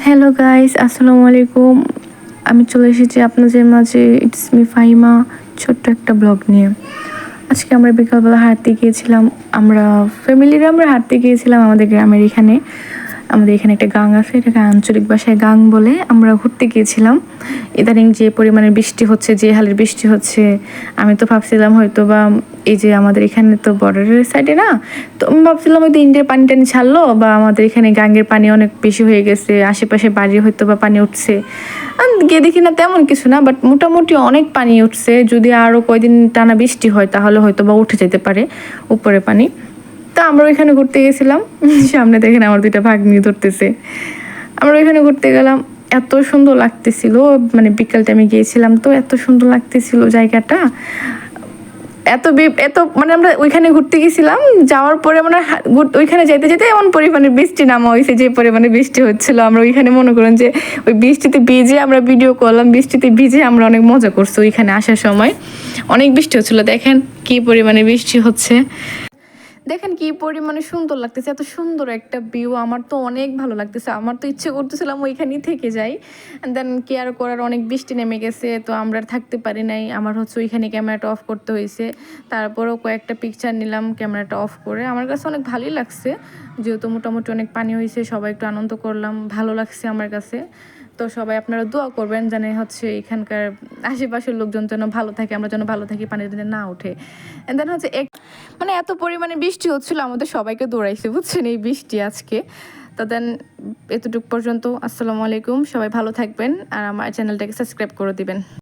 Hello guys, আসসালামু আলাইকুম। আমি চলে এসেছি আপনাদের মাঝে। ইটস মি ফাহিমা, ছোট্ট একটা ব্লগ নিয়ে। আজকে আমরা বিকালবেলা হাঁটতে গিয়েছিলাম। আমরা হাঁটতে গিয়েছিলাম আমাদের গ্রামের এখানে। আমাদের এখানে একটা গাং আছে, এটাকে আঞ্চলিক ভাষায় গাং বলে। আমরা ঘুরতে গিয়েছিলাম। ইদানিং যে পরিমাণে বৃষ্টি হচ্ছে, যে হালের বৃষ্টি হচ্ছে, আমি তো ভাবছিলাম হয়তো বা এই যে আমাদের এখানে তো বর্ডারের সাইডে না, তো আমি ভাবছিলাম হয়তো ইন্ডিয়ার পানি টানি ছাড়লো বা আমাদের এখানে গাঙ্গের পানি অনেক বেশি হয়ে গেছে, আশেপাশে বাড়ি হয়তো বা পানি উঠছে। গিয়ে দেখি না তেমন কিছু না, বাট মোটামুটি অনেক পানি উঠছে। যদি আরও কয়দিন টানা বৃষ্টি হয় তাহলে হয়তো বা উঠে যেতে পারে উপরে পানি। তা আমরা ওইখানে ঘুরতে গেছিলাম। সামনে দেখেন আমার দুইটা ভাগ্নি ধরতেছে। আমরা ওইখানে ঘুরতে গেলাম। এত সুন্দর লাগতেছিল, মানে বিকাল টাইমে গিয়েছিলাম তো এত সুন্দর লাগতেছিল জায়গাটা। এত মানে আমরা ওইখানে ঘুরতে গেছিলাম, যাওয়ার পরে মানে ওইখানে যেতে যেতে এমন পরিমাণে বৃষ্টি নামা হয়েছে, যে পরিমাণে বৃষ্টি হচ্ছিল আমরা ওইখানে মনে করেন যে ওই বৃষ্টিতে ভিজে আমরা ভিডিও করলাম, বৃষ্টিতে ভিজে আমরা অনেক মজা করছি। ওইখানে আসার সময় অনেক বৃষ্টি হচ্ছিল, দেখেন কি পরিমাণে বৃষ্টি হচ্ছে, দেখেন কি পরিমাণে সুন্দর লাগতেছে। এত সুন্দর একটা ভিউ, আমার তো অনেক ভালো লাগতেছে। আমার তো ইচ্ছে করতেছিলাম ওইখানেই থেকে যাই, দেন কেয়ার করার অনেক বৃষ্টি নেমে গেছে, তো আমরা থাকতে পারি নাই। আমার হচ্ছে ওইখানে ক্যামেরাটা অফ করতে হয়েছে। তারপরেও কয়েকটা পিকচার নিলাম ক্যামেরাটা অফ করে। আমার কাছে অনেক ভালোই লাগছে, যেহেতু মোটামুটি অনেক পানি হয়েছে, সবাই একটু আনন্দ করলাম, ভালো লাগছে আমার কাছে। তো সবাই আপনারা দোয়া করবেন জানে হচ্ছে এখানকার আশেপাশের লোকজন যেন ভালো থাকে, আমরা যেন ভালো থাকি, পানির দিনে না ওঠে। দেন হচ্ছে মানে এত পরিমাণে বৃষ্টি হচ্ছিল, আমাদের সবাইকে দৌড়াইছে বুঝছেন এই বৃষ্টি আজকে। তো দেন এতটুকু পর্যন্ত। আসসালামু আলাইকুম, সবাই ভালো থাকবেন আর আমার চ্যানেলটাকে সাবস্ক্রাইব করে দিবেন।